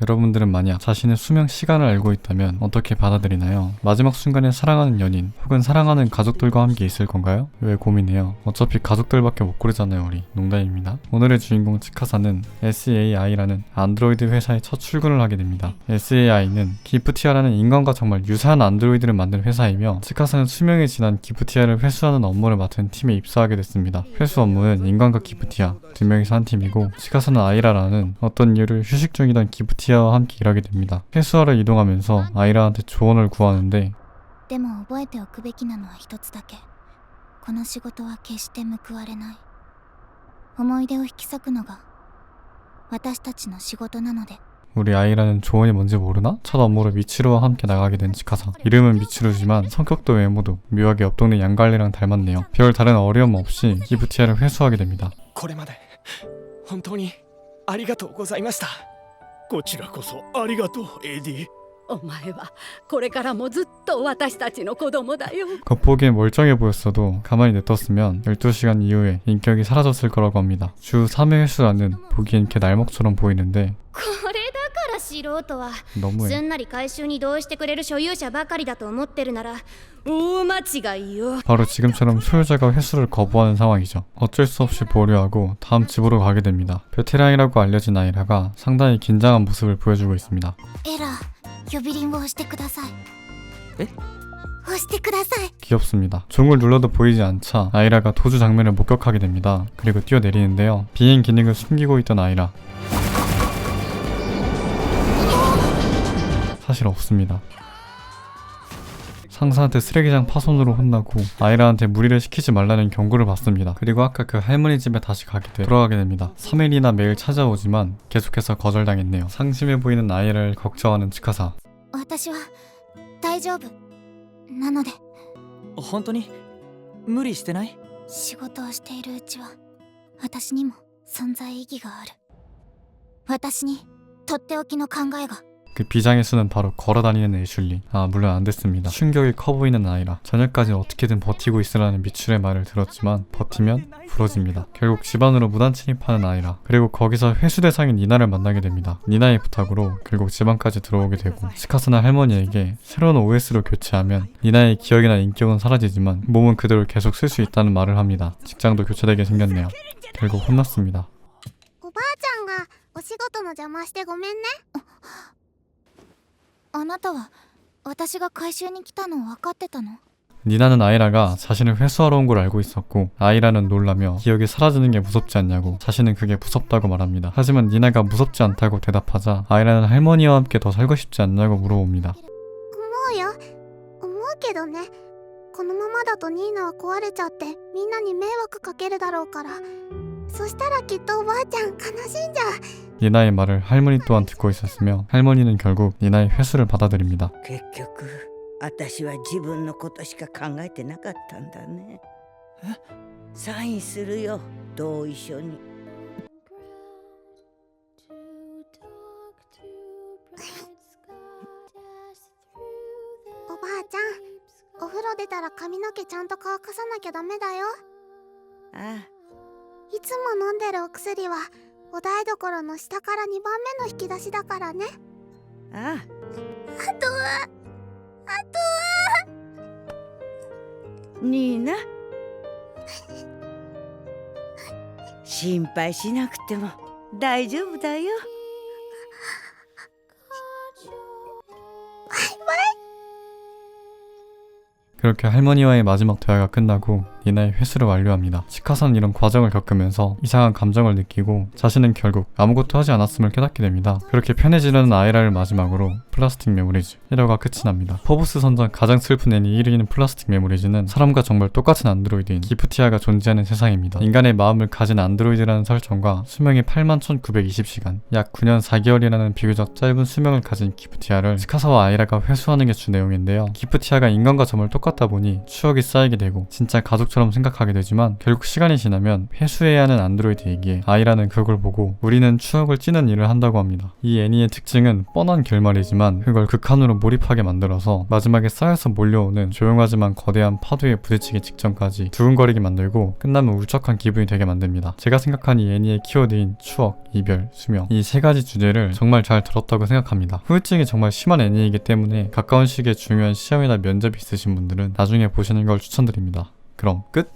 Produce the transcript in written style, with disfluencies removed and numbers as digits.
여러분들은 만약 자신의 수명 시간을 알고 있다면 어떻게 받아들이나요? 마지막 순간에 사랑하는 연인 혹은 사랑하는 가족들과 함께 있을 건가요? 왜 고민해요? 어차피 가족들밖에 못 고르잖아요 우리. 농담입니다. 오늘의 주인공 치카사는 SAI라는 안드로이드 회사에 첫 출근을 하게 됩니다. SAI는 기프티아라는 인간과 정말 유사한 안드로이드를 만든 회사이며 치카사는 수명이 지난 기프티아를 회수하는 업무를 맡은 팀에 입사하게 됐습니다. 회수 업무는 인간과 기프티아 두 명이서 한 팀이고 치카사는 아이라라는 어떤 이유를 휴식 중이던 기프티아와 함께 일하게 됩니다. 회수하러 이동하면서 아이라한테 조언을 구하는데 でも覚えておくべきなのは一つだけ。この仕事は決して報われない。思い出を引き裂くのが私たちの仕事なので。 우리 아이라는 조언이 뭔지 모르나? 첫 업무로 미치루와 함께 나가게 된 치카사. 이름은 미치루지만 성격도 외모도 묘하게 옆 동네 양갈래랑 닮았네요. 별 다른 어려움 없이 기프티아를 회수하게 됩니다. これまで本当にありがとうございました。こちらこそありがとう、AD。お前はこれからもずっと私たちの子供だよ。 겉보기엔 멀쩡해 보였어도 가만히 냅뒀으면 12시간 이후에 인격이 사라졌을 거라고 합니다. 주 3회 회수라는 보기엔 걔 날먹처럼 보이는데 これだから素人は 너무해. すんなり回収に同意してくれる所有者ばかりだと思ってるなら大間違いよ。 바로 지금처럼 소유자가 회수를 거부하는 상황이죠. 어쩔 수 없이 보류하고 다음 집으로 가게 됩니다. 베테랑이라고 알려진 아이라가 상당히 긴장한 모습을 보여주고 있습니다. エラ呼び鈴を押してください。え？押してください。 귀엽습니다. 종을 눌러도 보이지 않자 아이라가 도주 장면을 목격하게 됩니다. 그리고 뛰어내리는데요. 비행 기능을 숨기고 있던 아이라. 사실 없습니다. 상사한테 쓰레기장 파손으로 혼나고 아이라한테 무리를 시키지 말라는 경고를 받습니다. 그리고 아까 그 할머니 집에 다시 돌아가게 됩니다. 3일이나 매일 찾아오지만 계속해서 거절당했네요. 상심해 보이는 아이라를 걱정하는 치카사. 私は大丈夫なので。本当に無理してない？仕事をしているうちは私にも存在意義がある。私にとっておきの考えが。 그 비장의 수는 바로 걸어다니는 애슐리. 물론 안 됐습니다. 충격이 커 보이는 아이라. 저녁까지 어떻게든 버티고 있으라는 미출의 말을 들었지만 버티면 부러집니다. 결국 집안으로 무단 침입하는 아이라. 그리고 거기서 회수 대상인 니나를 만나게 됩니다. 니나의 부탁으로 결국 집안까지 들어오게 되고 치카사는 할머니에게 새로운 OS로 교체하면 니나의 기억이나 인격은 사라지지만 몸은 그대로 계속 쓸 수 있다는 말을 합니다. 직장도 교체되게 생겼네요. 결국 혼났습니다. おばあちゃんがお仕事の邪魔してごめんね。あなたは私が回収に来たの分かってたの？ 니나는 아이라가 자신을 회수하러 온 걸 알고 있었고 아이라는 놀라며 기억이 사라지는 게 무섭지 않냐고 자신은 그게 무섭다고 말합니다. 하지만 니나가 무섭지 않다고 대답하자 아이라는 할머니와 함께 더 살고 싶지 않냐고 물어봅니다. 思うよ。思うけどね。このままだとニーナは壊れちゃってみんなに迷惑かけるだろうから。そしたらきっとおばあちゃん悲しんじゃう。 니나의 말을 할머니 또한 듣고 있었으며 할머니는 결국 니나의 회수를 받아들입니다. 結局私は自分のことしか考えてなかったんだね。サインするよ、同意書に。おばあちゃん、お風呂出たら髪の毛ちゃんと乾かさなきゃダメだよ。ああ、いつも飲んでるお薬はお台所の下から2番目の引き出しだからね。ああ。あとはニーナ心配しなくても大丈夫だよ。 그렇게 할머니와의 마지막 대화가 끝나고 니나의 회수를 완료합니다. 치카사는 이런 과정을 겪으면서 이상한 감정을 느끼고 자신은 결국 아무것도 하지 않았음을 깨닫게 됩니다. 그렇게 편해지려는 아이라를 마지막으로 플라스틱 메모리즈 1화가 끝이 납니다. 포브스 선정 가장 슬픈 애니 1위인 플라스틱 메모리즈는 사람과 정말 똑같은 안드로이드인 기프티아가 존재하는 세상입니다. 인간의 마음을 가진 안드로이드라는 설정과 수명이 81,920시간 약 9년 4개월이라는 비교적 짧은 수명을 가진 기프티아를 치카사와 아이라가 회수하는 게 주 내용인데요. 기프티아가 인간과 정말 똑같다 보니 추억이 쌓이게 되고 진짜 가족처럼 가족처럼 생각하게 되지만 결국 시간이 지나면 회수해야 하는 안드로이드에게 아이라는 그걸 보고 우리는 추억을 찌는 일을 한다고 합니다. 이 애니의 특징은 뻔한 결말이지만 그걸 극한으로 몰입하게 만들어서 마지막에 쌓여서 몰려오는 조용하지만 거대한 파도에 부딪히기 직전까지 두근거리게 만들고 끝나면 울적한 기분이 되게 만듭니다. 제가 생각한 이 애니의 키워드인 추억, 이별, 수명, 이 세 가지 주제를 정말 잘 들었다고 생각합니다. 후유증이 정말 심한 애니이기 때문에 가까운 시기에 중요한 시험이나 면접이 있으신 분들은 나중에 보시는 걸 추천드립니다. 그럼 끝!